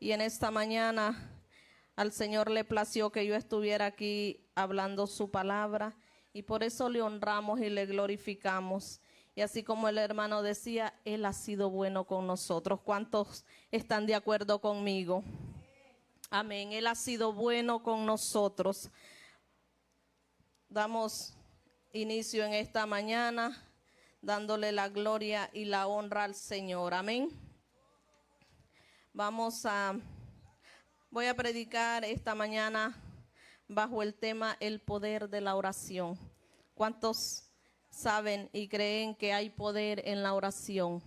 Y en esta mañana al Señor le plació que yo estuviera aquí hablando su palabra y por eso le honramos y le glorificamos. Y así como el hermano decía, Él ha sido bueno con nosotros. ¿Cuántos están de acuerdo conmigo? Amén. Él ha sido bueno con nosotros. Damos inicio en esta mañana dándole la gloria y la honra al Señor. Amén. Voy a predicar esta mañana bajo el tema el poder de la oración. ¿Cuántos saben y creen que hay poder en la oración?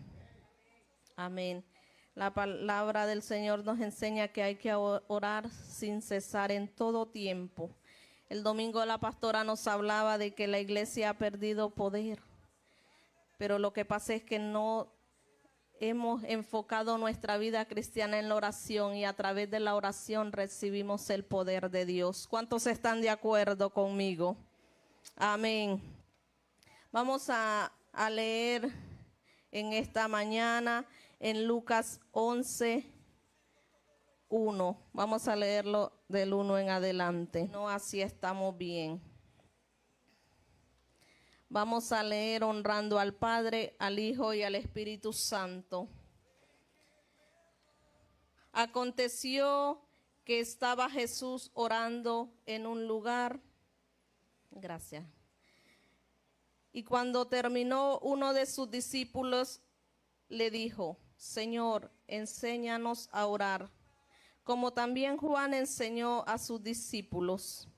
Amén. La palabra del Señor nos enseña que hay que orar sin cesar en todo tiempo. El domingo la pastora nos hablaba de que la iglesia ha perdido poder, pero lo que pasa es que no hemos enfocado nuestra vida cristiana en la oración y a través de la oración recibimos el poder de Dios. ¿Cuántos están de acuerdo conmigo? Amén. Vamos a leer en esta mañana en Lucas 11:1. Vamos a leerlo del 1 en adelante. No, así estamos bien. Vamos a leer honrando al Padre, al Hijo y al Espíritu Santo. Aconteció que estaba Jesús orando en un lugar. Gracias. Y cuando terminó, uno de sus discípulos le dijo: Señor, enséñanos a orar, como también Juan enseñó a sus discípulos.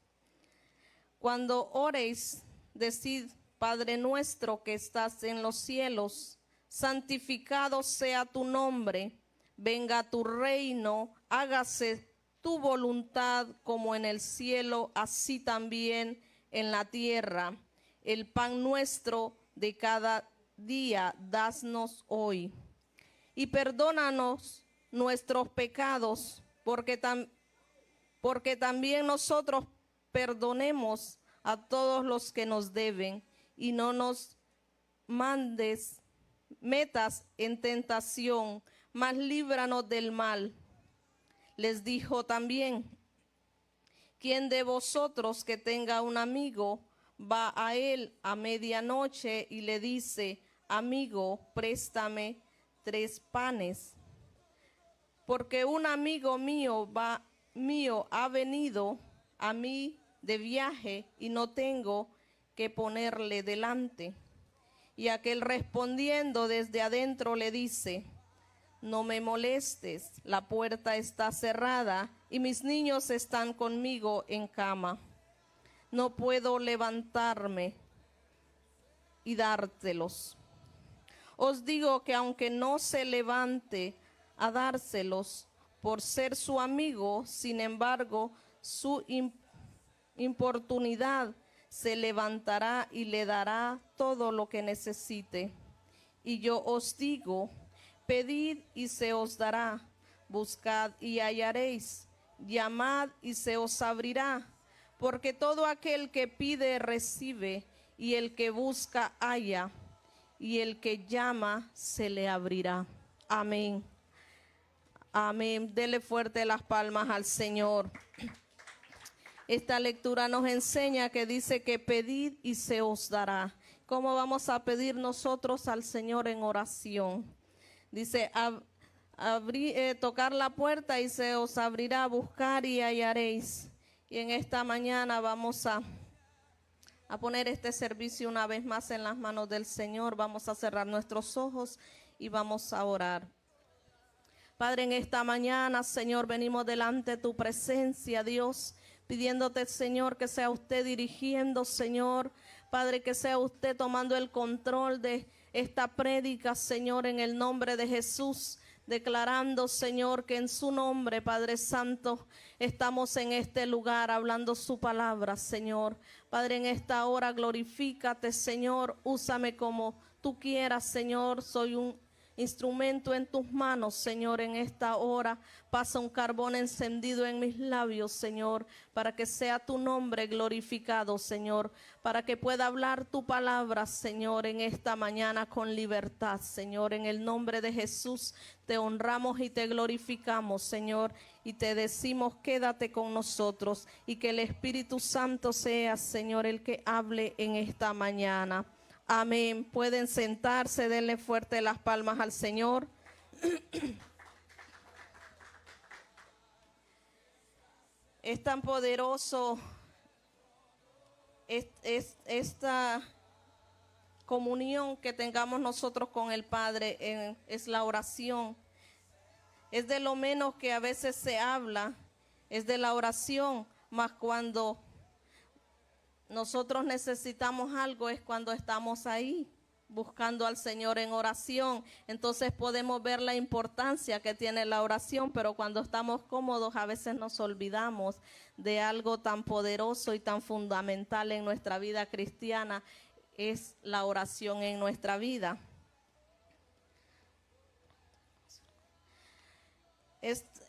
Cuando oréis, decid: Padre nuestro que estás en los cielos, santificado sea tu nombre, venga tu reino, hágase tu voluntad como en el cielo, así también en la tierra. El pan nuestro de cada día, danos hoy. Y perdónanos nuestros pecados, porque también nosotros perdonemos a todos los que nos deben. Y no nos metas en tentación, mas líbranos del mal. Les dijo también: ¿quién de vosotros que tenga un amigo va a él a medianoche y le dice: amigo, préstame 3 panes? Porque un amigo mío ha venido a mí de viaje y no tengo que ponerle delante. Y aquel respondiendo desde adentro le dice: no me molestes, la puerta está cerrada y mis niños están conmigo en cama. No puedo levantarme y dárselos. Os digo que aunque no se levante a dárselos por ser su amigo, sin embargo, su importunidad se levantará y le dará todo lo que necesite. Y yo os digo: pedid y se os dará, buscad y hallaréis, llamad y se os abrirá, porque todo aquel que pide recibe, y el que busca halla, y el que llama se le abrirá. Amén. Amén. Dele fuerte las palmas al Señor. Esta lectura nos enseña que dice que pedid y se os dará. ¿Cómo vamos a pedir nosotros al Señor en oración? Dice: tocar la puerta y se os abrirá, buscar y hallaréis. Y en esta mañana vamos a poner este servicio una vez más en las manos del Señor. Vamos a cerrar nuestros ojos y vamos a orar. Padre, en esta mañana, Señor, venimos delante de tu presencia, Dios, pidiéndote, Señor, que sea usted dirigiendo, Señor. Padre, que sea usted tomando el control de esta prédica, Señor, en el nombre de Jesús. Declarando, Señor, que en su nombre, Padre Santo, estamos en este lugar hablando su palabra, Señor. Padre, en esta hora glorifícate, Señor. Úsame como tú quieras, Señor. Soy un instrumento en tus manos, Señor, en esta hora. Pasa un carbón encendido en mis labios, Señor, para que sea tu nombre glorificado, Señor, para que pueda hablar tu palabra, Señor, en esta mañana con libertad, Señor. En el nombre de Jesús te honramos y te glorificamos, Señor, y te decimos, quédate con nosotros y que el Espíritu Santo sea, Señor, el que hable en esta mañana. Amén. Pueden sentarse, denle fuerte las palmas al Señor. Es tan poderoso esta comunión que tengamos nosotros con el Padre, es la oración. Es de lo menos que a veces se habla, es de la oración, más cuando nosotros necesitamos algo es cuando estamos ahí buscando al Señor en oración. Entonces podemos ver la importancia que tiene la oración, pero cuando estamos cómodos a veces nos olvidamos de algo tan poderoso y tan fundamental en nuestra vida cristiana, es la oración en nuestra vida.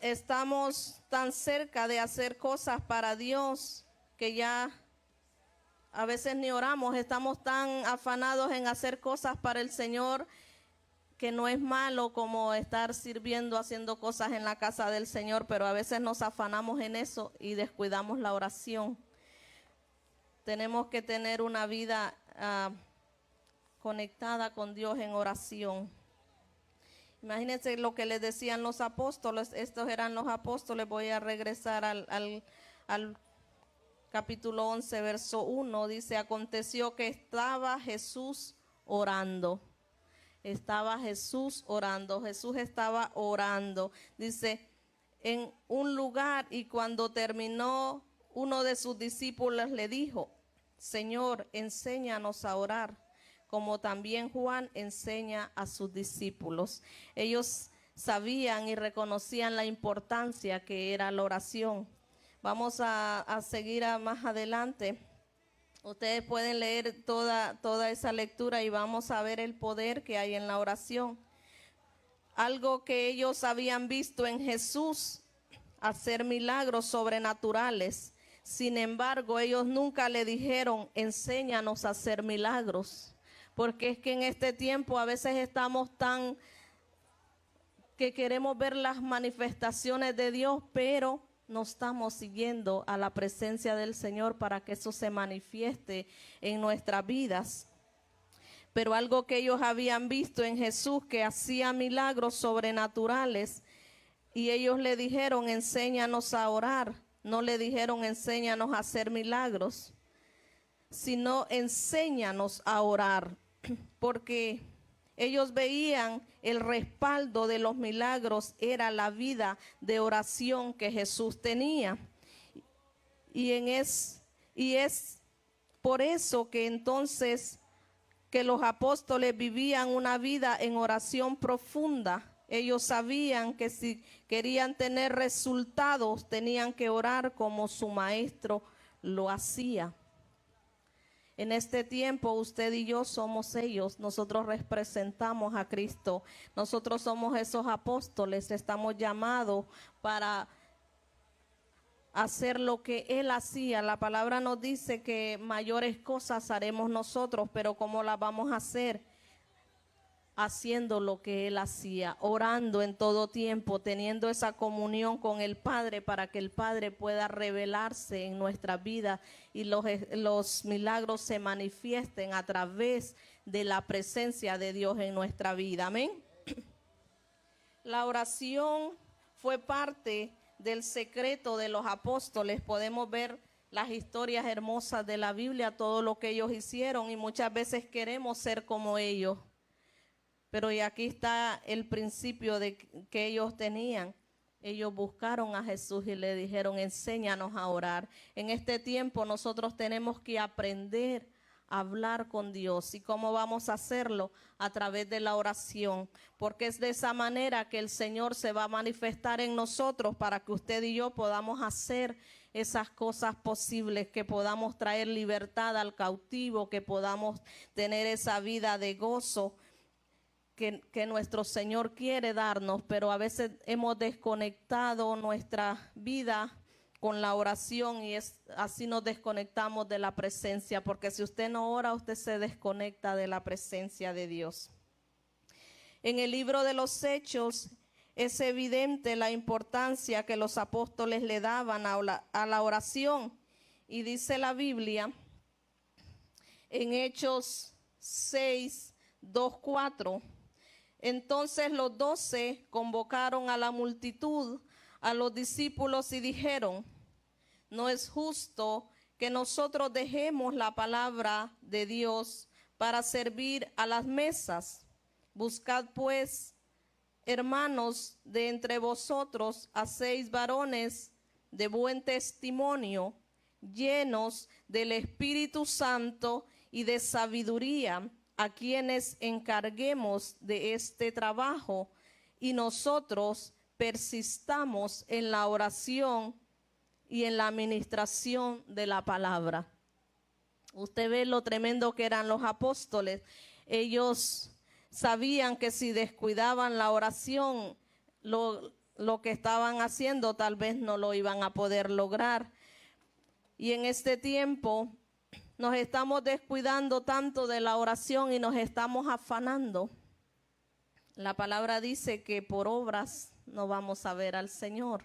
Estamos tan cerca de hacer cosas para Dios que ya a veces ni oramos, estamos tan afanados en hacer cosas para el Señor, que no es malo como estar sirviendo, haciendo cosas en la casa del Señor, pero a veces nos afanamos en eso y descuidamos la oración. Tenemos que tener una vida conectada con Dios en oración. Imagínense lo que les decían los apóstoles, estos eran los apóstoles. Voy a regresar al capítulo 11, verso 1, dice, aconteció que estaba Jesús orando. Estaba Jesús orando, Jesús estaba orando. Dice, en un lugar, y cuando terminó, uno de sus discípulos le dijo, Señor, enséñanos a orar, como también Juan enseña a sus discípulos. Ellos sabían y reconocían la importancia que era la oración. Vamos a seguir más adelante. Ustedes pueden leer toda esa lectura y vamos a ver el poder que hay en la oración. Algo que ellos habían visto en Jesús, hacer milagros sobrenaturales. Sin embargo, ellos nunca le dijeron, enséñanos a hacer milagros. Porque es que en este tiempo a veces estamos tan que queremos ver las manifestaciones de Dios, pero no estamos siguiendo a la presencia del Señor para que eso se manifieste en nuestras vidas. Pero algo que ellos habían visto en Jesús, que hacía milagros sobrenaturales, y ellos le dijeron, enséñanos a orar. No le dijeron, enséñanos a hacer milagros, sino enséñanos a orar, porque ellos veían el respaldo de los milagros, era la vida de oración que Jesús tenía. Y es por eso que entonces que los apóstoles vivían una vida en oración profunda. Ellos sabían que si querían tener resultados, tenían que orar como su maestro lo hacía. En este tiempo usted y yo somos ellos, nosotros representamos a Cristo, nosotros somos esos apóstoles, estamos llamados para hacer lo que Él hacía. La palabra nos dice que mayores cosas haremos nosotros, pero ¿cómo las vamos a hacer? Haciendo lo que Él hacía, orando en todo tiempo, teniendo esa comunión con el Padre para que el Padre pueda revelarse en nuestra vida y los milagros se manifiesten a través de la presencia de Dios en nuestra vida. Amén. La oración fue parte del secreto de los apóstoles. Podemos ver las historias hermosas de la Biblia, todo lo que ellos hicieron, y muchas veces queremos ser como ellos. Pero y aquí está el principio de que ellos tenían. Ellos buscaron a Jesús y le dijeron, enséñanos a orar. En este tiempo nosotros tenemos que aprender a hablar con Dios. ¿Y cómo vamos a hacerlo? A través de la oración. Porque es de esa manera que el Señor se va a manifestar en nosotros para que usted y yo podamos hacer esas cosas posibles, que podamos traer libertad al cautivo, que podamos tener esa vida de gozo que nuestro Señor quiere darnos, pero a veces hemos desconectado nuestra vida con la oración y así nos desconectamos de la presencia, porque si usted no ora, usted se desconecta de la presencia de Dios. En el libro de los Hechos es evidente la importancia que los apóstoles le daban a la oración, y dice la Biblia en Hechos 6, 2, 4. Entonces los 12 convocaron a la multitud, a los discípulos, y dijeron: no es justo que nosotros dejemos la palabra de Dios para servir a las mesas. Buscad pues, hermanos, de entre vosotros a 6 varones de buen testimonio, llenos del Espíritu Santo y de sabiduría, a quienes encarguemos de este trabajo, y nosotros persistamos en la oración y en la administración de la palabra. Usted ve lo tremendo que eran los apóstoles. Ellos sabían que si descuidaban la oración, lo que estaban haciendo tal vez no lo iban a poder lograr. Y en este tiempo nos estamos descuidando tanto de la oración y nos estamos afanando. La palabra dice que por obras no vamos a ver al Señor.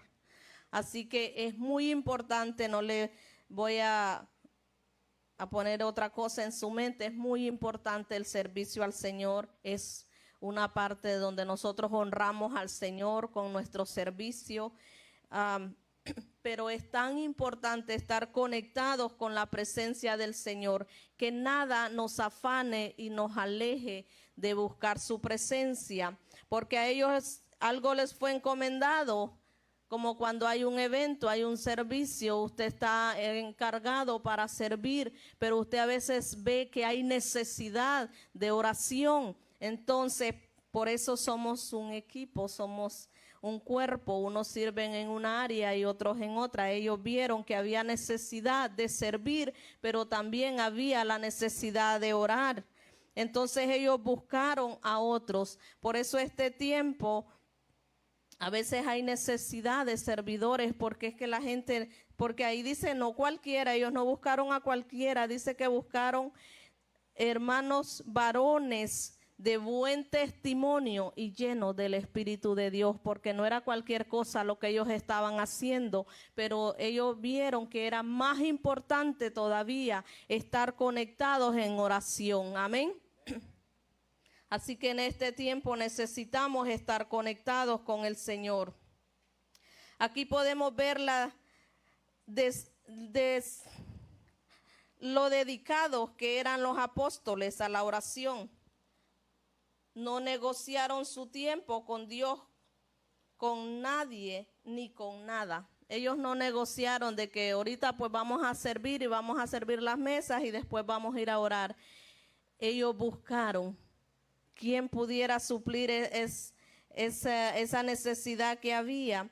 Así que es muy importante, no le voy a poner otra cosa en su mente, es muy importante el servicio al Señor. Es una parte donde nosotros honramos al Señor con nuestro servicio. Pero es tan importante estar conectados con la presencia del Señor, que nada nos afane y nos aleje de buscar su presencia, porque a ellos algo les fue encomendado, como cuando hay un evento, hay un servicio, usted está encargado para servir, pero usted a veces ve que hay necesidad de oración. Entonces, por eso somos un equipo, somos un cuerpo, unos sirven en una área y otros en otra. Ellos vieron que había necesidad de servir, pero también había la necesidad de orar. Entonces ellos buscaron a otros. Por eso este tiempo, a veces hay necesidad de servidores, porque es que la gente, porque ahí dice no cualquiera, ellos no buscaron a cualquiera, dice que buscaron hermanos varones de buen testimonio y llenos del Espíritu de Dios, porque no era cualquier cosa lo que ellos estaban haciendo, pero ellos vieron que era más importante todavía estar conectados en oración. Amén. Así que en este tiempo necesitamos estar conectados con el Señor. Aquí podemos ver lo dedicados que eran los apóstoles a la oración. No negociaron su tiempo con Dios, con nadie, ni con nada. Ellos no negociaron de que ahorita pues vamos a servir y vamos a servir las mesas y después vamos a ir a orar. Ellos buscaron quién pudiera suplir esa necesidad que había,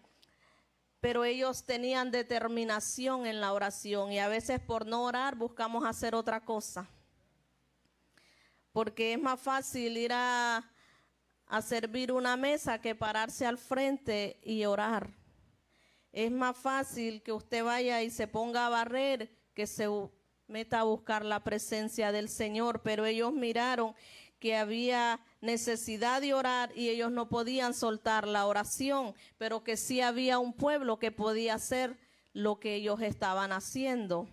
pero ellos tenían determinación en la oración, y a veces por no orar buscamos hacer otra cosa. Porque es más fácil ir a servir una mesa que pararse al frente y orar. Es más fácil que usted vaya y se ponga a barrer que se meta a buscar la presencia del Señor. Pero ellos miraron que había necesidad de orar y ellos no podían soltar la oración, pero que sí había un pueblo que podía hacer lo que ellos estaban haciendo.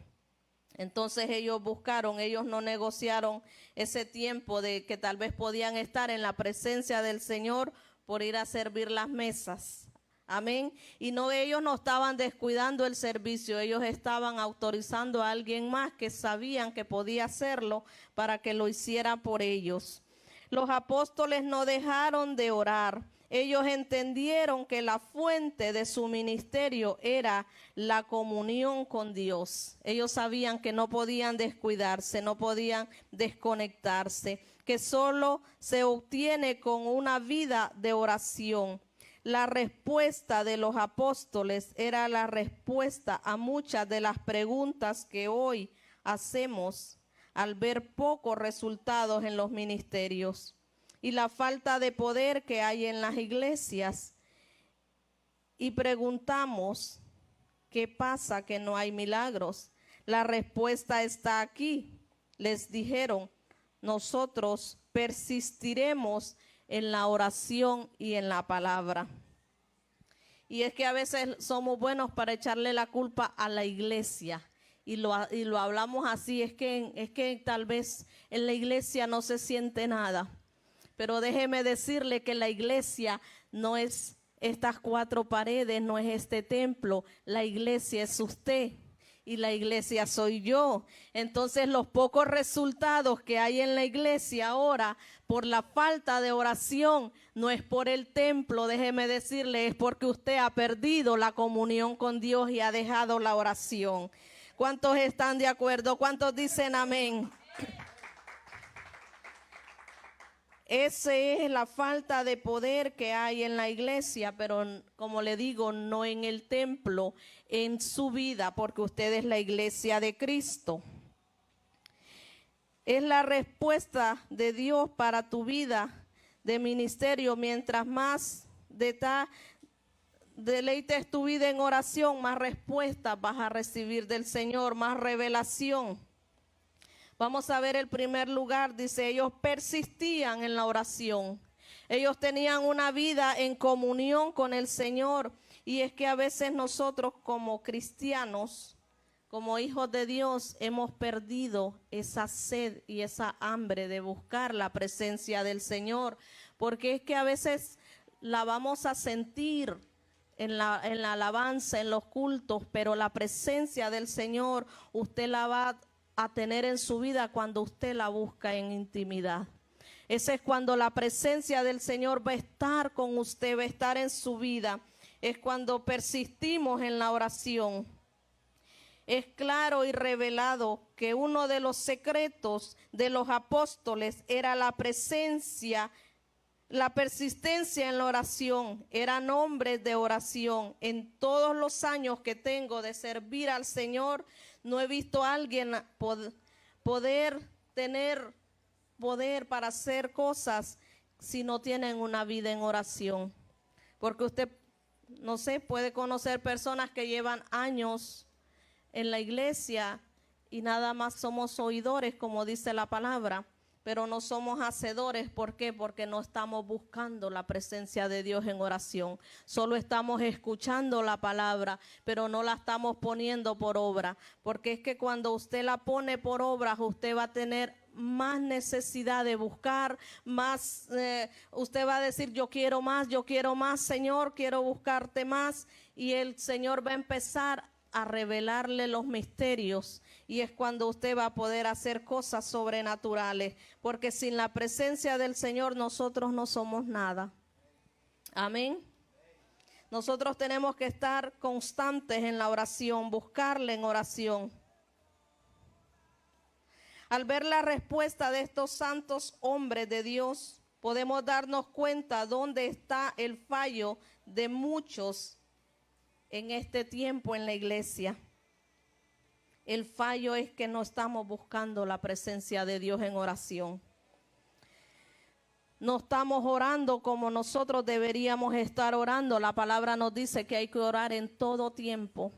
Entonces ellos buscaron, ellos no negociaron ese tiempo de que tal vez podían estar en la presencia del Señor por ir a servir las mesas. Amén. Y no, ellos no estaban descuidando el servicio, ellos estaban autorizando a alguien más que sabían que podía hacerlo para que lo hiciera por ellos. Los apóstoles no dejaron de orar. Ellos entendieron que la fuente de su ministerio era la comunión con Dios. Ellos sabían que no podían descuidarse, no podían desconectarse, que solo se obtiene con una vida de oración. La respuesta de los apóstoles era la respuesta a muchas de las preguntas que hoy hacemos al ver pocos resultados en los ministerios. y la falta de poder que hay en las iglesias. Y preguntamos, ¿qué pasa que no hay milagros? La respuesta está aquí. Les dijeron, nosotros persistiremos en la oración y en la palabra. Y es que a veces somos buenos para echarle la culpa a la iglesia. Y lo hablamos así, es que tal vez en la iglesia no se siente nada. Pero déjeme decirle que la iglesia no es estas 4 paredes, no es este templo. La iglesia es usted y la iglesia soy yo. Entonces los pocos resultados que hay en la iglesia ahora por la falta de oración no es por el templo, déjeme decirle, es porque usted ha perdido la comunión con Dios y ha dejado la oración. ¿Cuántos están de acuerdo? ¿Cuántos dicen amén? Esa es la falta de poder que hay en la iglesia, pero como le digo, no en el templo, en su vida, porque usted es la iglesia de Cristo. Es la respuesta de Dios para tu vida de ministerio. Mientras más deleites tu vida en oración, más respuestas vas a recibir del Señor, más revelación. Vamos a ver el primer lugar, dice, ellos persistían en la oración. Ellos tenían una vida en comunión con el Señor. Y es que a veces nosotros como cristianos, como hijos de Dios, hemos perdido esa sed y esa hambre de buscar la presencia del Señor. Porque es que a veces la vamos a sentir en la alabanza, en los cultos, pero la presencia del Señor usted la va a tener en su vida cuando usted la busca en intimidad. Ese es cuando la presencia del Señor va a estar con usted, va a estar en su vida. Es cuando persistimos en la oración. Es claro y revelado que uno de los secretos de los apóstoles era la presencia, la persistencia en la oración. Eran hombres de oración. En todos los años que tengo de servir al Señor, no he visto a alguien tener poder para hacer cosas si no tienen una vida en oración. Porque usted, no sé, puede conocer personas que llevan años en la iglesia y nada más somos oidores, como dice la palabra, pero no somos hacedores. ¿Por qué? Porque no estamos buscando la presencia de Dios en oración. Solo estamos escuchando la palabra, pero no la estamos poniendo por obra. Porque es que cuando usted la pone por obra, usted va a tener más necesidad de buscar, más, usted va a decir, yo quiero más, Señor, quiero buscarte más. Y el Señor va a empezar a revelarle los misterios, y es cuando usted va a poder hacer cosas sobrenaturales, porque sin la presencia del Señor nosotros no somos nada. Amén. Nosotros tenemos que estar constantes en la oración, buscarle en oración. Al ver la respuesta de estos santos hombres de Dios, podemos darnos cuenta dónde está el fallo de muchos en este tiempo en la iglesia. El fallo es que no estamos buscando la presencia de Dios en oración. No estamos orando como nosotros deberíamos estar orando. La palabra nos dice que hay que orar en todo tiempo.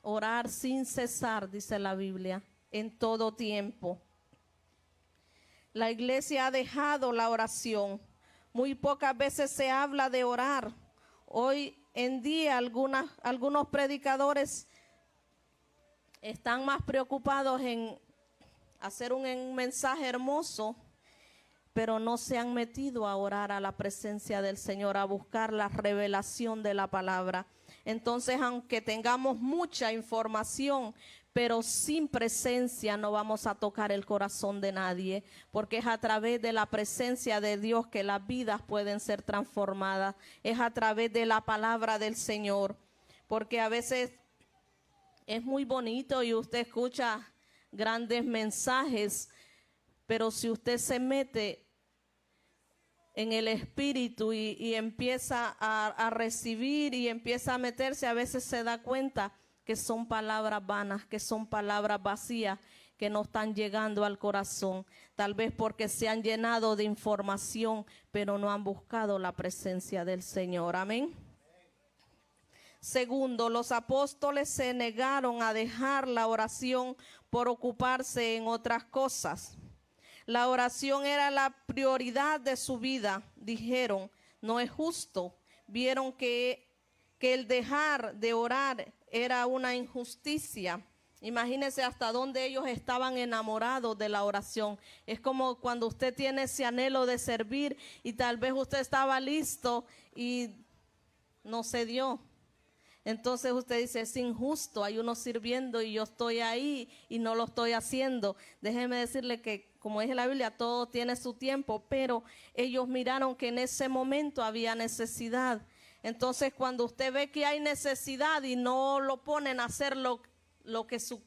Orar sin cesar, dice la Biblia, en todo tiempo. La iglesia ha dejado la oración. Muy pocas veces se habla de orar. Hoy en día algunos predicadores están más preocupados en hacer un mensaje hermoso, pero no se han metido a orar a la presencia del Señor, a buscar la revelación de la palabra. Entonces, aunque tengamos mucha información, pero sin presencia no vamos a tocar el corazón de nadie, porque es a través de la presencia de Dios que las vidas pueden ser transformadas. Es a través de la palabra del Señor, porque a veces es muy bonito y usted escucha grandes mensajes, pero si usted se mete en el espíritu y empieza a recibir y empieza a meterse, a veces se da cuenta que son palabras vanas, que son palabras vacías, que no están llegando al corazón, tal vez porque se han llenado de información, pero no han buscado la presencia del Señor. Amén. Segundo, los apóstoles se negaron a dejar la oración por ocuparse en otras cosas. La oración era la prioridad de su vida. Dijeron, no es justo. Vieron que el dejar de orar era una injusticia. Imagínense hasta dónde ellos estaban enamorados de la oración. Es como cuando usted tiene ese anhelo de servir y tal vez usted estaba listo y no se dio. Entonces usted dice, es injusto, hay uno sirviendo y yo estoy ahí y no lo estoy haciendo. Déjeme decirle que, como dice la Biblia, todo tiene su tiempo, pero ellos miraron que en ese momento había necesidad. Entonces cuando usted ve que hay necesidad y no lo ponen a hacer lo que su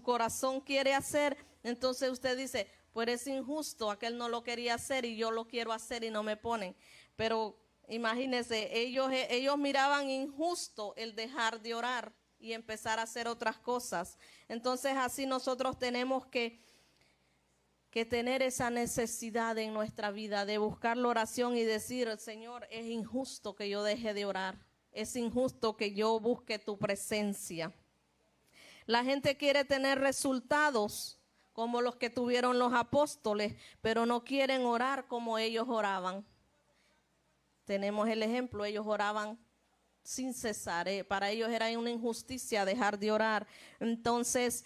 corazón quiere hacer, entonces usted dice, pues es injusto, aquel no lo quería hacer y yo lo quiero hacer y no me ponen. Pero imagínense, ellos miraban injusto el dejar de orar y empezar a hacer otras cosas. Entonces así nosotros tenemos que tener esa necesidad en nuestra vida de buscar la oración y decir, Señor, es injusto que yo deje de orar, es injusto que yo busque tu presencia. La gente quiere tener resultados como los que tuvieron los apóstoles, pero no quieren orar como ellos oraban. Tenemos el ejemplo, ellos oraban sin cesar, para ellos era una injusticia dejar de orar. Entonces,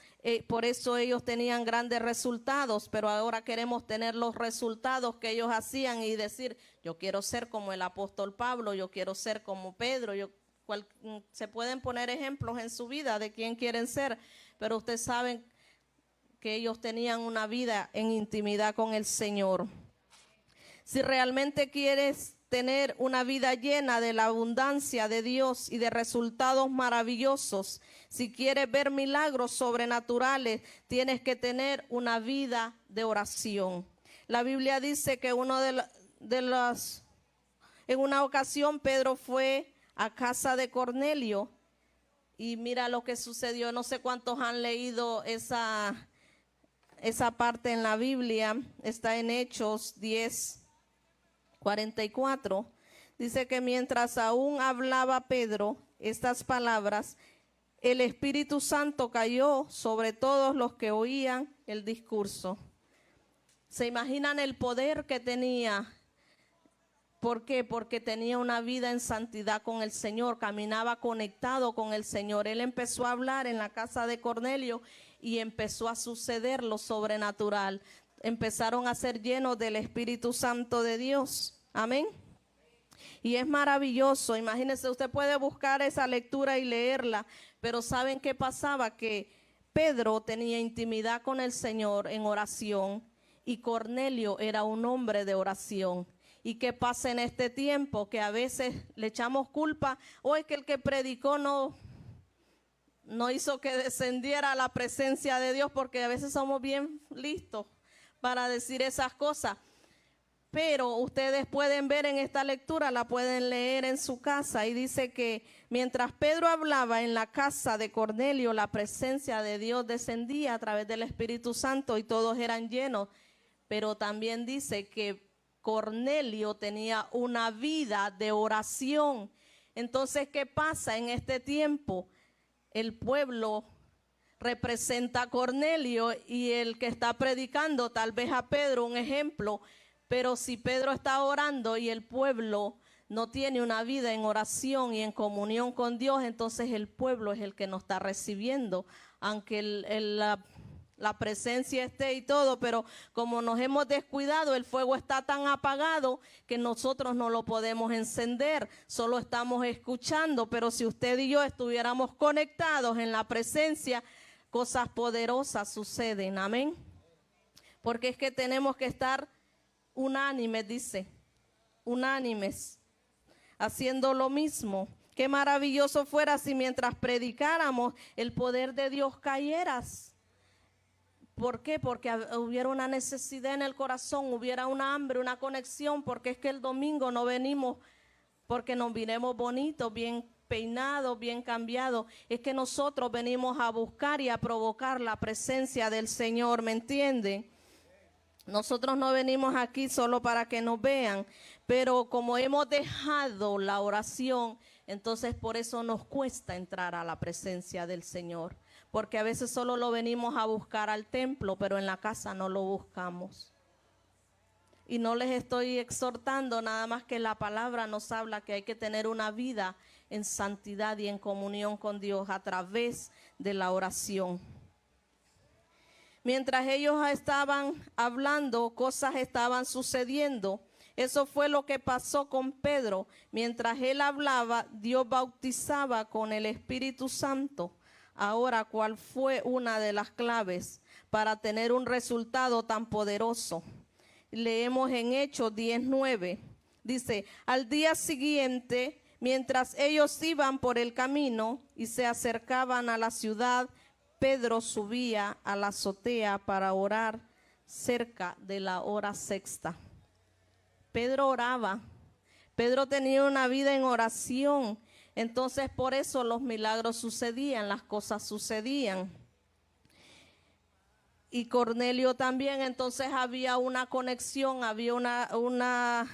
por eso ellos tenían grandes resultados, pero ahora queremos tener los resultados que ellos hacían y decir, yo quiero ser como el apóstol Pablo, yo quiero ser como Pedro, se pueden poner ejemplos en su vida de quién quieren ser, pero ustedes saben que ellos tenían una vida en intimidad con el Señor. Si realmente quieres tener una vida llena de la abundancia de Dios y de resultados maravillosos, si quieres ver milagros sobrenaturales, tienes que tener una vida de oración. La Biblia dice que en una ocasión Pedro fue a casa de Cornelio y mira lo que sucedió. No sé cuántos han leído esa parte en la Biblia, está en Hechos 10:44, dice que mientras aún hablaba Pedro estas palabras, el Espíritu Santo cayó sobre todos los que oían el discurso. ¿Se imaginan el poder que tenía? ¿Por qué? Porque tenía una vida en santidad con el Señor, caminaba conectado con el Señor. Él empezó a hablar en la casa de Cornelio y empezó a suceder lo sobrenatural. Empezaron a ser llenos del Espíritu Santo de Dios. Amén. Y es maravilloso. Imagínense, usted puede buscar esa lectura y leerla, pero ¿saben qué pasaba? Que Pedro tenía intimidad con el Señor en oración y Cornelio era un hombre de oración. ¿Y qué pasa en este tiempo? Que a veces le echamos culpa, o es que el que predicó no hizo que descendiera la presencia de Dios, porque a veces somos bien listos para decir esas cosas. Pero ustedes pueden ver en esta lectura, la pueden leer en su casa, y dice que mientras Pedro hablaba en la casa de Cornelio, la presencia de Dios descendía a través del Espíritu Santo y todos eran llenos. Pero también dice que Cornelio tenía una vida de oración. Entonces, ¿qué pasa en este tiempo? El pueblo representa a Cornelio y el que está predicando tal vez a Pedro, un ejemplo. Pero si Pedro está orando y el pueblo no tiene una vida en oración y en comunión con Dios, entonces el pueblo es el que nos está recibiendo, aunque la presencia esté y todo, pero como nos hemos descuidado, el fuego está tan apagado que nosotros no lo podemos encender, solo estamos escuchando. Pero si usted y yo estuviéramos conectados en la presencia, cosas poderosas suceden. Amén. Porque es que tenemos que estar unánimes, dice, unánimes, haciendo lo mismo. Qué maravilloso fuera si mientras predicáramos el poder de Dios cayera. ¿Por qué? Porque hubiera una necesidad en el corazón, hubiera una hambre, una conexión, porque es que el domingo no venimos porque nos vinimos bonitos, bien peinados, bien cambiados. Es que nosotros venimos a buscar y a provocar la presencia del Señor, ¿me entienden? Nosotros no venimos aquí solo para que nos vean, pero como hemos dejado la oración, entonces por eso nos cuesta entrar a la presencia del Señor, porque a veces solo lo venimos a buscar al templo, pero en la casa no lo buscamos. Y no les estoy exhortando, nada más que la palabra nos habla que hay que tener una vida en santidad y en comunión con Dios a través de la oración. Mientras ellos estaban hablando, cosas estaban sucediendo. Eso fue lo que pasó con Pedro. Mientras él hablaba, Dios bautizaba con el Espíritu Santo. Ahora, ¿cuál fue una de las claves para tener un resultado tan poderoso? Leemos en Hechos 10:9. Dice, al día siguiente, mientras ellos iban por el camino y se acercaban a la ciudad, Pedro subía a la azotea para orar cerca de la hora sexta. Pedro oraba. Pedro tenía una vida en oración. Entonces por eso los milagros sucedían, las cosas sucedían. Y Cornelio también, entonces había una conexión, había una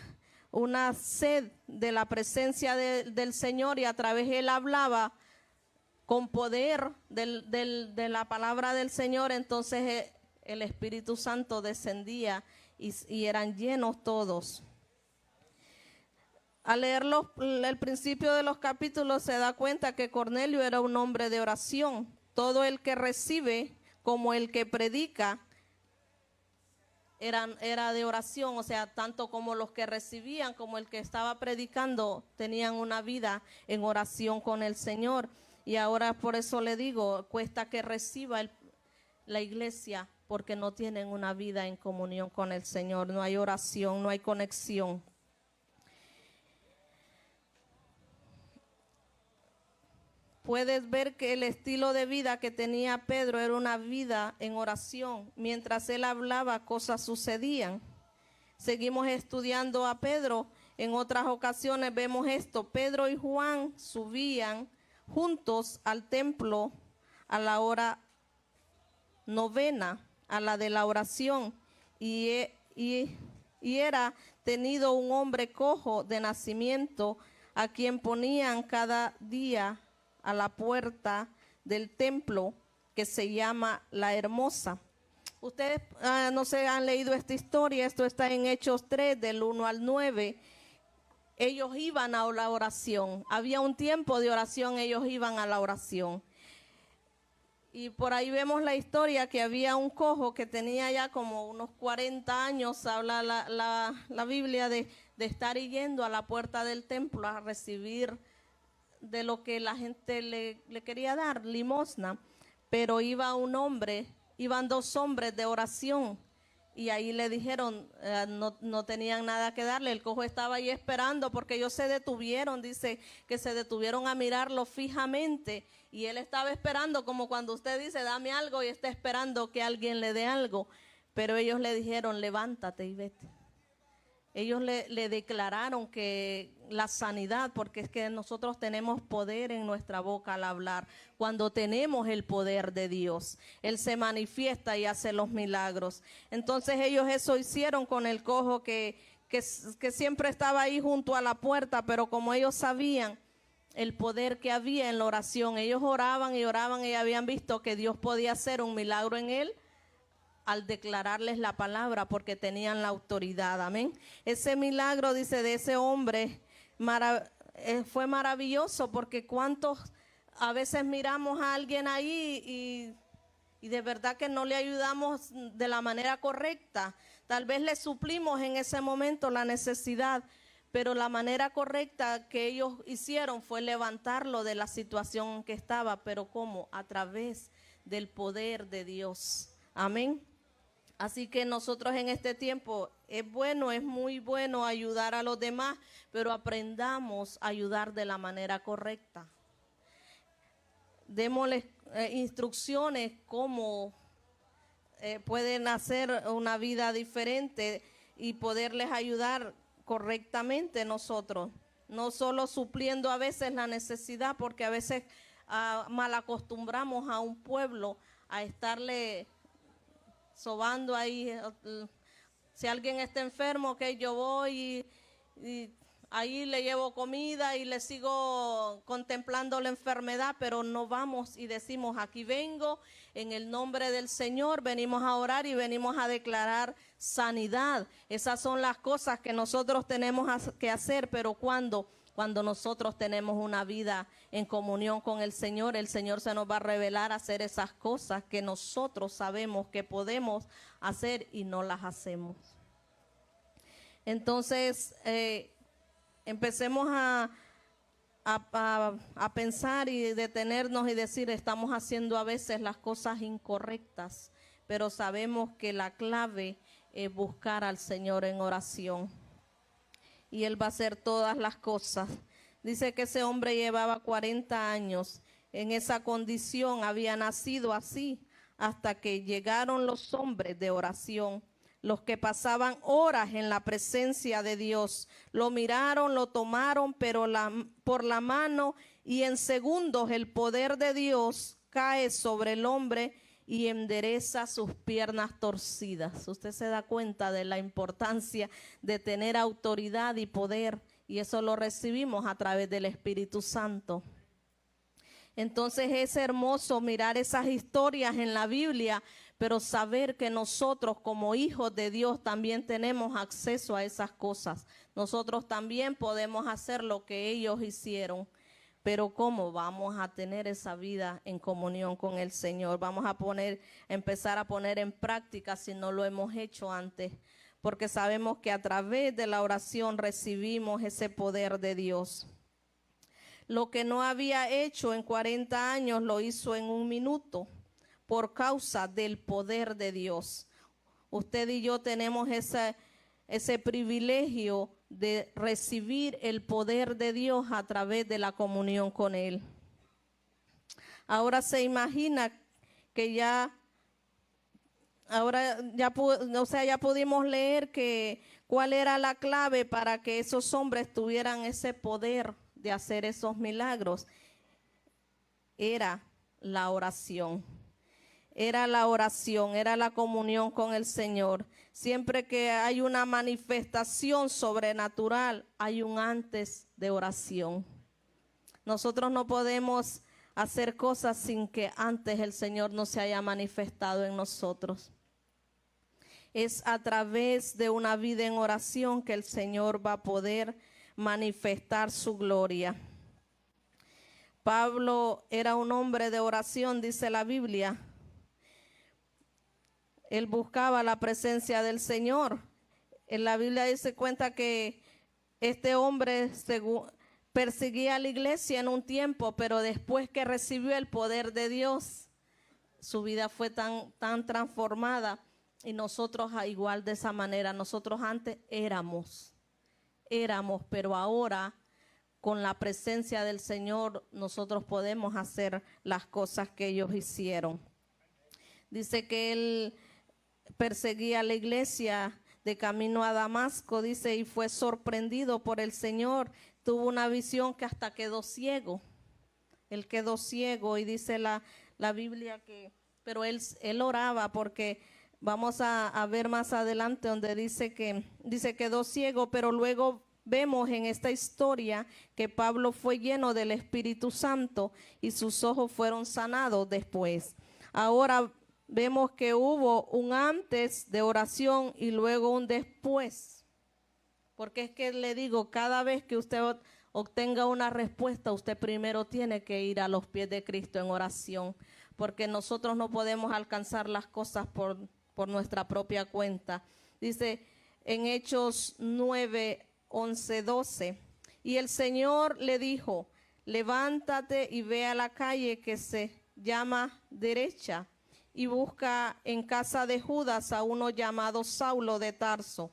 sed de la presencia del Señor, y a través de él hablaba con poder de la palabra del Señor. Entonces el Espíritu Santo descendía y eran llenos todos. Al leer el principio de los capítulos se da cuenta que Cornelio era un hombre de oración. Todo el que recibe como el que predica era de oración, o sea, tanto como los que recibían como el que estaba predicando tenían una vida en oración con el Señor. Y ahora por eso le digo, cuesta que reciba la iglesia, porque no tienen una vida en comunión con el Señor, no hay oración, no hay conexión. Puedes ver que el estilo de vida que tenía Pedro era una vida en oración. Mientras él hablaba, cosas sucedían. Seguimos estudiando a Pedro. En otras ocasiones vemos esto. Pedro y Juan subían juntos al templo a la hora novena, a la de la oración, y era tenido un hombre cojo de nacimiento, a quien ponían cada día a la puerta del templo, que se llama La Hermosa. Ustedes no se han leído esta historia, esto está en Hechos 3, del 1 al 9. Ellos iban a la oración, había un tiempo de oración, ellos iban a la oración. Y por ahí vemos la historia que había un cojo que tenía ya como unos 40 años, habla la Biblia de estar yendo a la puerta del templo a recibir de lo que la gente le quería dar, limosna. Pero iba un hombre, iban dos hombres de oración, y ahí le dijeron, no tenían nada que darle. El cojo estaba ahí esperando, porque ellos se detuvieron, dice que se detuvieron a mirarlo fijamente, y él estaba esperando, como cuando usted dice, dame algo, y está esperando que alguien le dé algo. Pero ellos le dijeron, levántate y vete. Ellos le declararon que la sanidad, porque es que nosotros tenemos poder en nuestra boca al hablar. Cuando tenemos el poder de Dios, Él se manifiesta y hace los milagros. Entonces ellos eso hicieron con el cojo que siempre estaba ahí junto a la puerta, pero como ellos sabían el poder que había en la oración, ellos oraban y oraban, y habían visto que Dios podía hacer un milagro en él al declararles la palabra, porque tenían la autoridad. Amén. Ese milagro, dice, de ese hombre fue maravilloso, porque cuántos a veces miramos a alguien ahí y de verdad que no le ayudamos de la manera correcta. Tal vez le suplimos en ese momento la necesidad, pero la manera correcta que ellos hicieron fue levantarlo de la situación en que estaba. Pero ¿cómo? A través del poder de Dios. Amén. Así que nosotros en este tiempo es muy bueno ayudar a los demás, pero aprendamos a ayudar de la manera correcta. Démosles instrucciones cómo pueden hacer una vida diferente y poderles ayudar correctamente nosotros. no solo supliendo a veces la necesidad, porque a veces mal acostumbramos a un pueblo a estarle sobando ahí. Si alguien está enfermo, que yo voy y ahí le llevo comida y le sigo contemplando la enfermedad, pero no vamos y decimos, aquí vengo en el nombre del Señor, venimos a orar y venimos a declarar sanidad. Esas son las cosas que nosotros tenemos que hacer, pero cuando nosotros tenemos una vida en comunión con el Señor se nos va a revelar hacer esas cosas que nosotros sabemos que podemos hacer y no las hacemos. Entonces, empecemos a pensar y detenernos y decir, estamos haciendo a veces las cosas incorrectas, pero sabemos que la clave es buscar al Señor en oración. Y Él va a hacer todas las cosas. Dice que ese hombre llevaba 40 años. En esa condición había nacido así hasta que llegaron los hombres de oración, los que pasaban horas en la presencia de Dios. Lo miraron, lo tomaron, pero por la mano, y en segundos el poder de Dios cae sobre el hombre y endereza sus piernas torcidas. Usted se da cuenta de la importancia de tener autoridad y poder, y eso lo recibimos a través del Espíritu Santo. Entonces es hermoso mirar esas historias en la Biblia, pero saber que nosotros como hijos de Dios también tenemos acceso a esas cosas. Nosotros también podemos hacer lo que ellos hicieron. Pero ¿cómo vamos a tener esa vida en comunión con el Señor? Vamos a empezar a poner en práctica si no lo hemos hecho antes, porque sabemos que a través de la oración recibimos ese poder de Dios. Lo que no había hecho en 40 años lo hizo en 1 minuto por causa del poder de Dios. Usted y yo tenemos ese privilegio de recibir el poder de Dios a través de la comunión con Él. Ahora se imagina que ya pudimos leer cuál era la clave para que esos hombres tuvieran ese poder de hacer esos milagros. Era la oración. Era la oración, era la comunión con el Señor. Siempre que hay una manifestación sobrenatural, hay un antes de oración. Nosotros no podemos hacer cosas sin que antes el Señor no se haya manifestado en nosotros. Es a través de una vida en oración que el Señor va a poder manifestar su gloria. Pablo era un hombre de oración, dice la Biblia. Él buscaba la presencia del Señor. En la Biblia dice cuenta que este hombre perseguía a la iglesia en un tiempo, pero después que recibió el poder de Dios, su vida fue tan transformada. Y nosotros igual de esa manera, nosotros antes éramos, pero ahora con la presencia del Señor nosotros podemos hacer las cosas que ellos hicieron. Dice que él perseguía a la iglesia de camino a Damasco, dice, y fue sorprendido por el Señor. Tuvo una visión que hasta quedó ciego. Él quedó ciego y dice la Biblia pero él oraba, porque vamos a ver más adelante donde dice quedó ciego, pero luego vemos en esta historia que Pablo fue lleno del Espíritu Santo y sus ojos fueron sanados después. Ahora vemos que hubo un antes de oración y luego un después. Porque es que le digo, cada vez que usted obtenga una respuesta, usted primero tiene que ir a los pies de Cristo en oración. Porque nosotros no podemos alcanzar las cosas por nuestra propia cuenta. Dice en Hechos 9, 11, 12. Y el Señor le dijo, levántate y ve a la calle que se llama Derecha, y busca en casa de Judas a uno llamado Saulo de Tarso,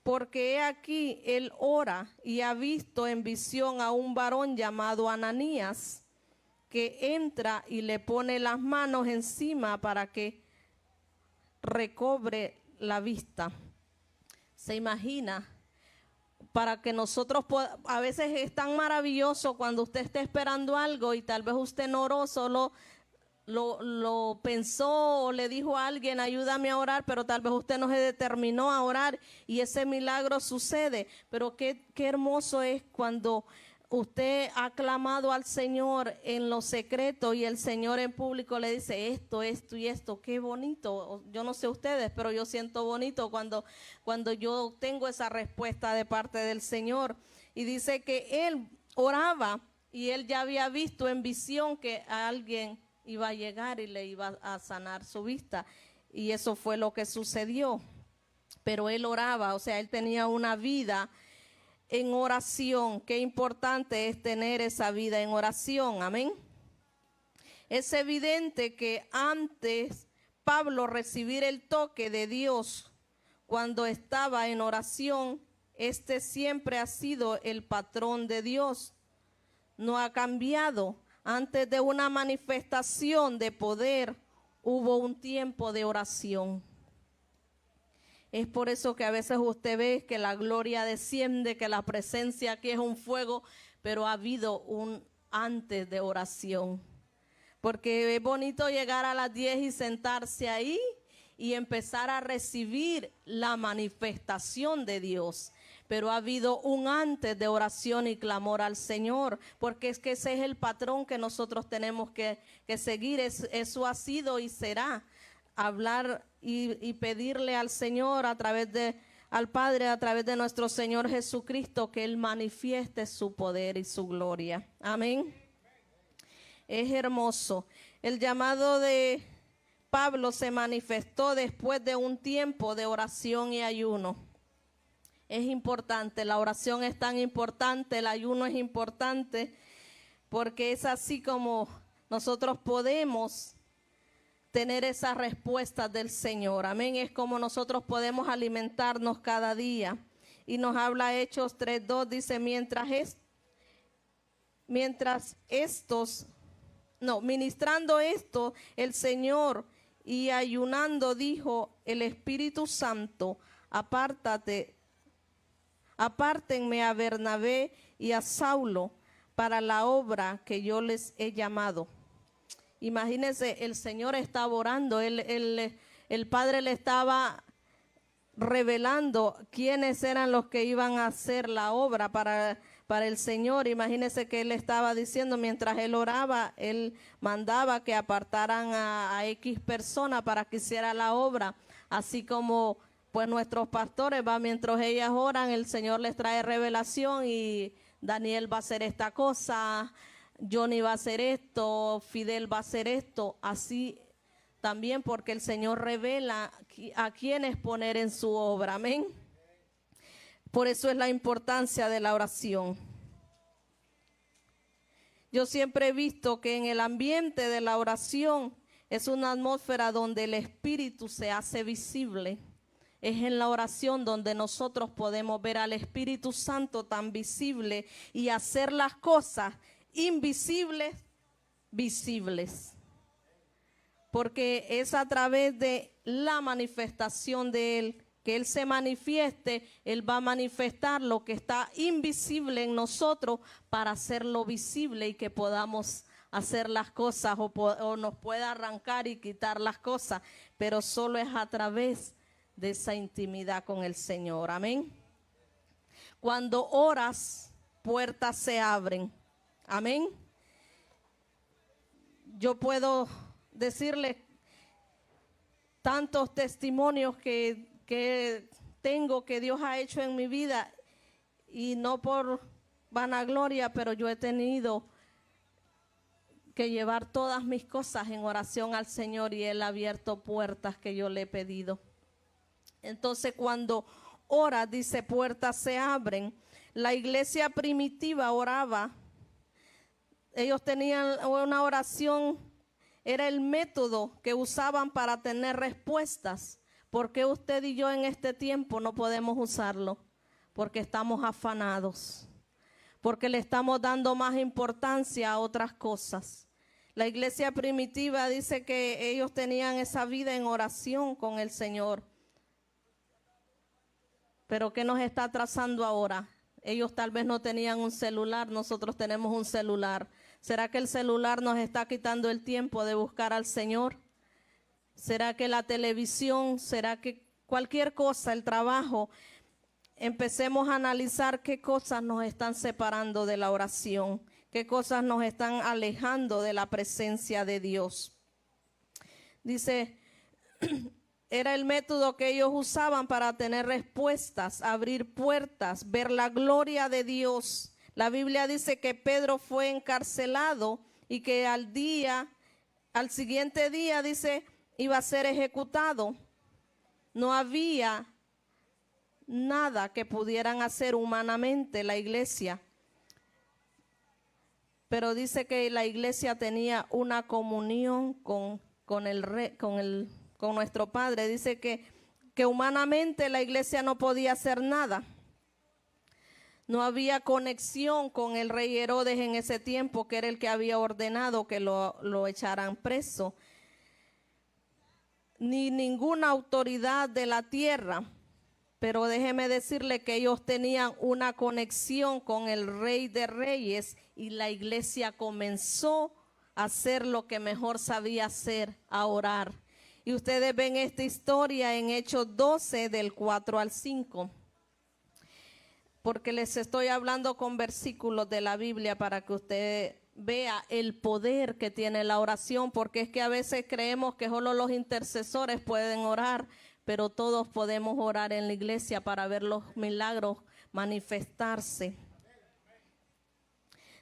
porque he aquí él ora y ha visto en visión a un varón llamado Ananías, que entra y le pone las manos encima para que recobre la vista. Se imagina para que nosotros a veces es tan maravilloso cuando usted esté esperando algo y tal vez usted no oró, solo lo pensó o le dijo a alguien, ayúdame a orar, pero tal vez usted no se determinó a orar y ese milagro sucede. Pero qué hermoso es cuando usted ha clamado al Señor en lo secreto y el Señor en público le dice esto y esto. Qué bonito. Yo no sé ustedes, pero yo siento bonito cuando yo tengo esa respuesta de parte del Señor. Y dice que él oraba y él ya había visto en visión que a alguien iba a llegar y le iba a sanar su vista. Y eso fue lo que sucedió. Pero él oraba, o sea, él tenía una vida en oración. Qué importante es tener esa vida en oración. Amén. Es evidente que antes Pablo recibir el toque de Dios cuando estaba en oración, este siempre ha sido el patrón de Dios. No ha cambiado. Antes de una manifestación de poder, hubo un tiempo de oración. Es por eso que a veces usted ve que la gloria desciende, que la presencia aquí es un fuego, pero ha habido un antes de oración. Porque es bonito llegar a las 10 y sentarse ahí y empezar a recibir la manifestación de Dios. Pero ha habido un antes de oración y clamor al Señor, porque es que ese es el patrón que nosotros tenemos que seguir. Eso ha sido y será. Hablar y pedirle al Señor al Padre a través de nuestro Señor Jesucristo que Él manifieste su poder y su gloria. Amén. Es hermoso. El llamado de Pablo se manifestó después de un tiempo de oración y ayuno. Es importante, la oración es tan importante, el ayuno es importante, porque es así como nosotros podemos tener esas respuestas del Señor. Amén. Es como nosotros podemos alimentarnos cada día. Y nos habla Hechos 3:2, dice, ministrando esto, el Señor y ayunando dijo el Espíritu Santo, apártenme a Bernabé y a Saulo para la obra que yo les he llamado. Imagínense, el Señor estaba orando, el Padre le estaba revelando quiénes eran los que iban a hacer la obra para el Señor. Imagínense que él estaba diciendo, mientras él oraba, él mandaba que apartaran a X persona para que hiciera la obra, así como pues nuestros pastores, mientras ellas oran, el Señor les trae revelación y Daniel va a hacer esta cosa, Johnny va a hacer esto, Fidel va a hacer esto, así también porque el Señor revela a quienes poner en su obra, amén. Por eso es la importancia de la oración. Yo siempre he visto que en el ambiente de la oración es una atmósfera donde el Espíritu se hace visible. Es en la oración donde nosotros podemos ver al Espíritu Santo tan visible y hacer las cosas invisibles, visibles. Porque es a través de la manifestación de Él, que Él se manifieste, Él va a manifestar lo que está invisible en nosotros para hacerlo visible y que podamos hacer las cosas o nos pueda arrancar y quitar las cosas, pero solo es a través de esa intimidad con el Señor, amén. Cuando oras, puertas se abren, amén. Yo puedo decirles tantos testimonios que tengo que Dios ha hecho en mi vida, y no por vanagloria, pero yo he tenido que llevar todas mis cosas en oración al Señor y Él ha abierto puertas que yo le he pedido. Entonces cuando ora, dice, puertas se abren. La iglesia primitiva oraba, ellos tenían una oración, era el método que usaban para tener respuestas. ¿Por qué usted y yo en este tiempo no podemos usarlo? Porque estamos afanados, porque le estamos dando más importancia a otras cosas. La iglesia primitiva dice que ellos tenían esa vida en oración con el Señor. Pero ¿qué nos está atrasando ahora? Ellos tal vez no tenían un celular, nosotros tenemos un celular. ¿Será que el celular nos está quitando el tiempo de buscar al Señor? ¿Será que la televisión, será que cualquier cosa, el trabajo? Empecemos a analizar qué cosas nos están separando de la oración, qué cosas nos están alejando de la presencia de Dios. Dice, era el método que ellos usaban para tener respuestas, abrir puertas, ver la gloria de Dios. La Biblia dice que Pedro fue encarcelado y que al siguiente día, dice, iba a ser ejecutado. No había nada que pudieran hacer humanamente la iglesia. Pero dice que la iglesia tenía una comunión con nuestro Padre. Dice que humanamente la iglesia no podía hacer nada. No había conexión con el rey Herodes en ese tiempo, que era el que había ordenado que lo echaran preso. Ni ninguna autoridad de la tierra. Pero déjeme decirle que ellos tenían una conexión con el Rey de Reyes y la iglesia comenzó a hacer lo que mejor sabía hacer, a orar. Y ustedes ven esta historia en Hechos 12 del 4 al 5. Porque les estoy hablando con versículos de la Biblia para que usted vea el poder que tiene la oración, porque es que a veces creemos que solo los intercesores pueden orar, pero todos podemos orar en la iglesia para ver los milagros manifestarse.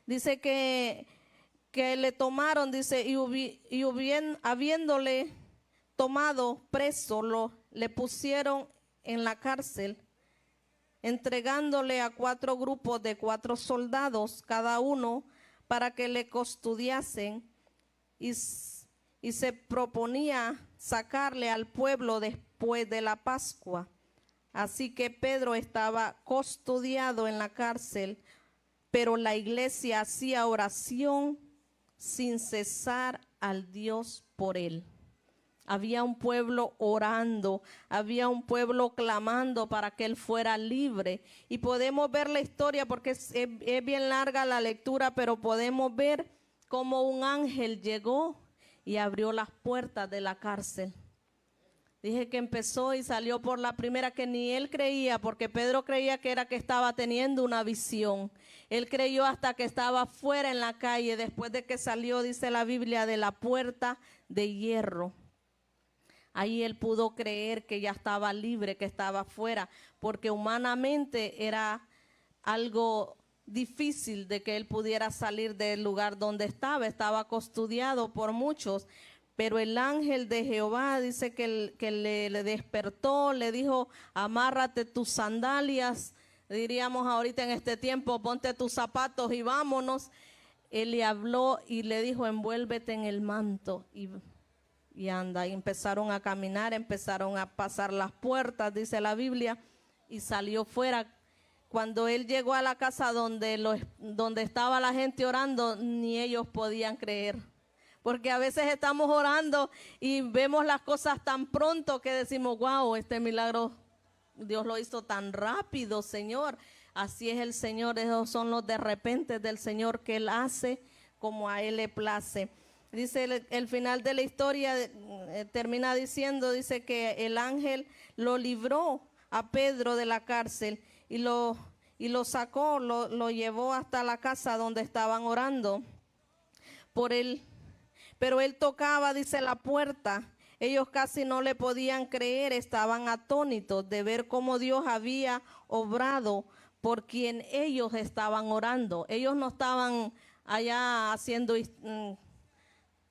Dice que le tomaron, dice, y habiéndole tomado preso, le pusieron en la cárcel, entregándole a 4 grupos de 4 soldados cada uno para que le custodiasen, y se proponía sacarle al pueblo después de la Pascua. Así que Pedro estaba custodiado en la cárcel, pero la iglesia hacía oración sin cesar al Dios por él. Había un pueblo orando, había un pueblo clamando para que él fuera libre. Y podemos ver la historia porque es bien larga la lectura, pero podemos ver cómo un ángel llegó y abrió las puertas de la cárcel. Dije que empezó y salió por la primera, que ni él creía, porque Pedro creía que era que estaba teniendo una visión. Él creyó hasta que estaba fuera en la calle, después de que salió, dice la Biblia, de la puerta de hierro. Ahí él pudo creer que ya estaba libre, que estaba fuera, porque humanamente era algo difícil de que él pudiera salir del lugar donde estaba custodiado por muchos. Pero el ángel de Jehová dice que le despertó, le dijo, amárrate tus sandalias, diríamos ahorita en este tiempo, ponte tus zapatos y vámonos. Él le habló y le dijo, envuélvete en el manto y anda. Y empezaron a caminar, empezaron a pasar las puertas, dice la Biblia, y salió fuera. Cuando él llegó a la casa donde estaba la gente orando, ni ellos podían creer. Porque a veces estamos orando y vemos las cosas tan pronto que decimos, wow, este milagro Dios lo hizo tan rápido, Señor. Así es el Señor, esos son los de repente del Señor que Él hace como a Él le place. Dice el final de la historia, termina diciendo, dice que el ángel lo libró a Pedro de la cárcel y lo sacó, lo llevó hasta la casa donde estaban orando por él. Pero él tocaba, dice, la puerta. Ellos casi no le podían creer, estaban atónitos de ver cómo Dios había obrado por quien ellos estaban orando. Ellos no estaban allá haciendo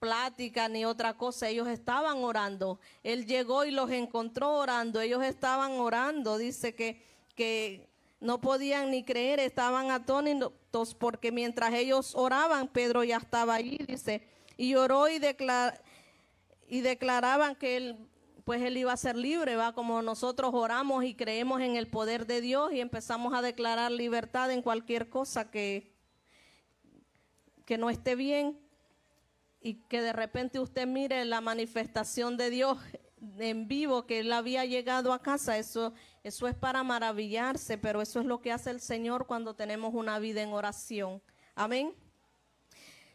plática ni otra cosa, ellos estaban orando. Él llegó y los encontró orando, ellos estaban orando. Dice que no podían ni creer, estaban atónitos porque mientras ellos oraban, Pedro ya estaba allí, dice, y oró y declaraban que él iba a ser libre, va, como nosotros oramos y creemos en el poder de Dios y empezamos a declarar libertad en cualquier cosa que no esté bien, y que de repente usted mire la manifestación de Dios en vivo, que él había llegado a casa. Eso Eso es para maravillarse, pero eso es lo que hace el Señor cuando tenemos una vida en oración. Amén.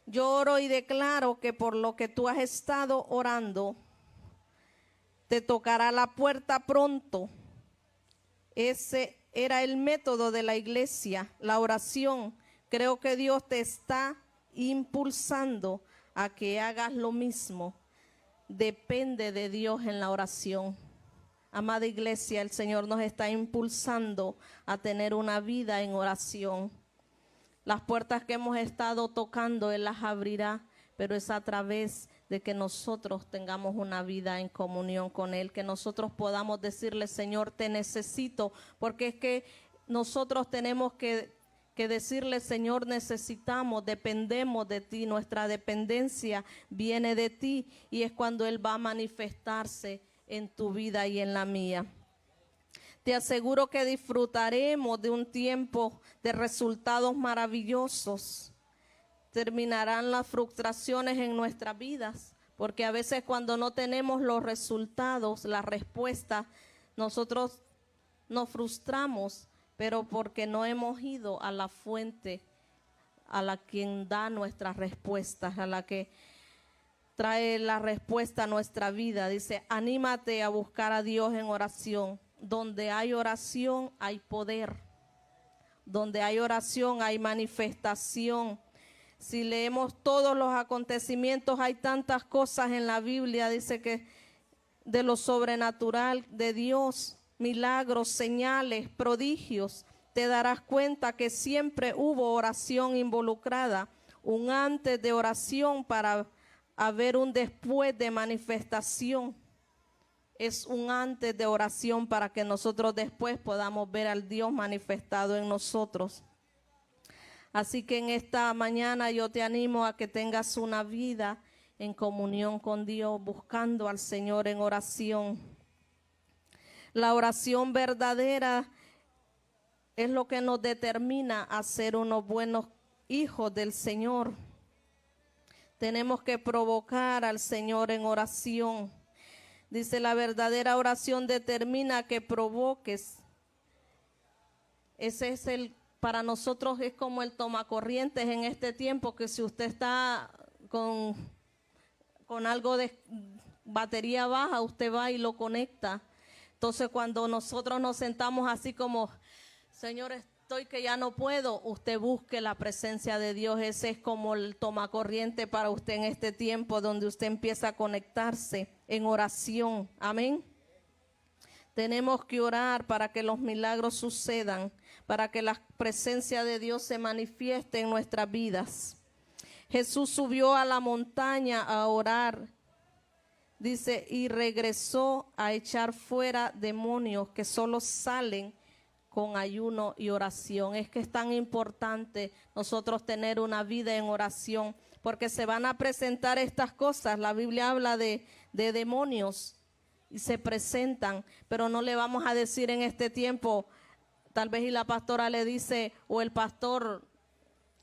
Yo oro y declaro que por lo que tú has estado orando, te tocará la puerta pronto. Ese era el método de la iglesia, la oración. Creo que Dios te está impulsando a que hagas lo mismo. Depende de Dios en la oración. Amada iglesia, el Señor nos está impulsando a tener una vida en oración. Las puertas que hemos estado tocando, Él las abrirá, pero es a través de que nosotros tengamos una vida en comunión con Él, que nosotros podamos decirle, Señor, te necesito, porque es que nosotros tenemos que decirle, Señor, necesitamos, dependemos de ti, nuestra dependencia viene de ti, y es cuando Él va a manifestarse en tu vida y en la mía. Te aseguro que disfrutaremos de un tiempo de resultados maravillosos. Terminarán las frustraciones en nuestras vidas, porque a veces cuando no tenemos los resultados, la respuesta, nosotros nos frustramos, pero porque no hemos ido a la fuente, a la quien da nuestras respuestas, a la que trae la respuesta a nuestra vida. Dice, anímate a buscar a Dios en oración. Donde hay oración hay poder. Donde hay oración hay manifestación. Si leemos todos los acontecimientos, hay tantas cosas en la Biblia, dice que de lo sobrenatural de Dios, milagros, señales, prodigios, te darás cuenta que siempre hubo oración involucrada, un antes de oración para haber un después de manifestación. Es un antes de oración para que nosotros después podamos ver al Dios manifestado en nosotros. Así que en esta mañana yo te animo a que tengas una vida en comunión con Dios, buscando al Señor en oración. La oración verdadera es lo que nos determina a ser unos buenos hijos del Señor. Tenemos que provocar al Señor en oración. Dice, la verdadera oración determina que provoques. Ese es para nosotros es como el tomacorrientes en este tiempo, que si usted está con algo de batería baja, usted va y lo conecta. Entonces cuando nosotros nos sentamos así como, Señor, estoy que ya no puedo, usted busque la presencia de Dios. Ese es como el tomacorriente para usted en este tiempo, donde usted empieza a conectarse en oración. Amén. Tenemos que orar para que los milagros sucedan, para que la presencia de Dios se manifieste en nuestras vidas. Jesús subió a la montaña a orar, dice, y regresó a echar fuera demonios que solo salen con ayuno y oración. Es que es tan importante nosotros tener una vida en oración, porque se van a presentar estas cosas. La Biblia habla de demonios y se presentan, pero no le vamos a decir en este tiempo, tal vez y la pastora le dice, o el pastor,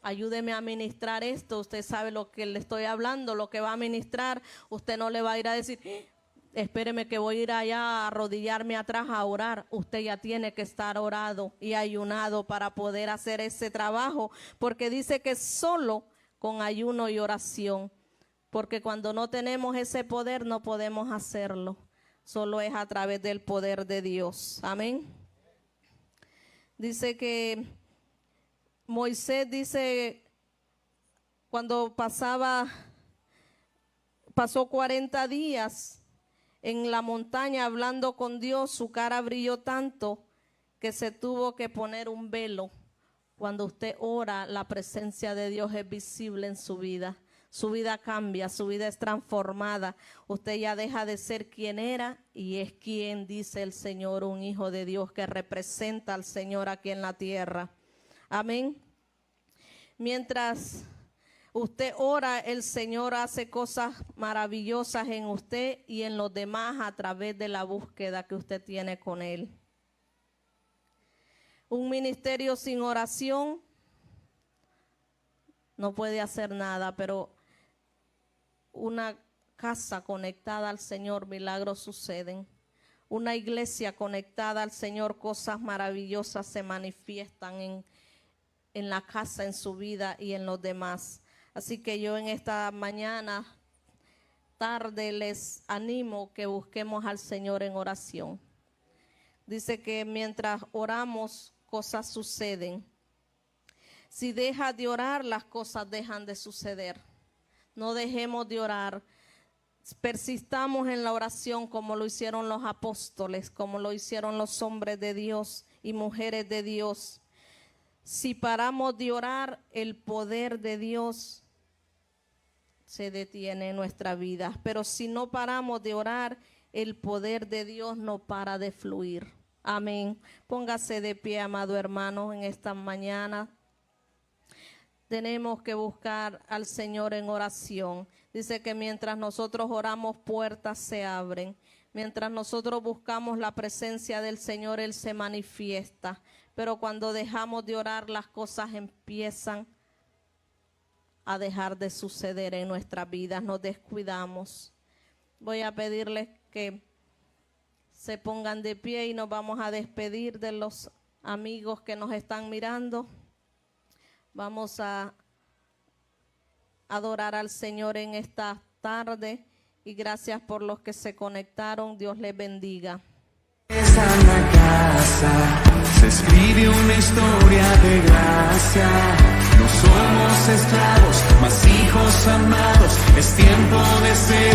ayúdeme a ministrar esto. Usted sabe lo que le estoy hablando, lo que va a ministrar. Usted no le va a ir a decir, espéreme que voy a ir allá a arrodillarme atrás a orar. Usted ya tiene que estar orado y ayunado para poder hacer ese trabajo, porque dice que solo con ayuno y oración, porque cuando no tenemos ese poder no podemos hacerlo. Solo es a través del poder de Dios. Amén. Dice que Moisés, dice, cuando pasó 40 días en la montaña hablando con Dios, su cara brilló tanto que se tuvo que poner un velo. Cuando usted ora, la presencia de Dios es visible en su vida. Su vida cambia, su vida es transformada. Usted ya deja de ser quien era y es quien, dice el Señor, un hijo de Dios que representa al Señor aquí en la tierra. Amén. Mientras usted ora, el Señor hace cosas maravillosas en usted y en los demás a través de la búsqueda que usted tiene con Él. Un ministerio sin oración no puede hacer nada, pero una casa conectada al Señor, milagros suceden. una iglesia conectada al Señor, cosas maravillosas se manifiestan en la casa, en su vida y en los demás. Así que yo en esta mañana, tarde, les animo que busquemos al Señor en oración. Dice que mientras oramos, cosas suceden. Si dejas de orar, las cosas dejan de suceder. No dejemos de orar. Persistamos en la oración como lo hicieron los apóstoles, como lo hicieron los hombres de Dios y mujeres de Dios. Si paramos de orar, el poder de Dios se detiene en nuestra vida. Pero si no paramos de orar, el poder de Dios no para de fluir. Amén. Póngase de pie, amado hermano, en esta mañana. Tenemos que buscar al Señor en oración. Dice que mientras nosotros oramos, puertas se abren. Mientras nosotros buscamos la presencia del Señor, Él se manifiesta. Pero cuando dejamos de orar, las cosas empiezan a dejar de suceder en nuestras vidas. Nos descuidamos. Voy a pedirles que se pongan de pie y nos vamos a despedir de los amigos que nos están mirando. Vamos a adorar al Señor en esta tarde y gracias por los que se conectaron. Dios les bendiga. En la casa se escribe una historia de gracia. No somos esclavos, mas hijos amados. Es tiempo de ser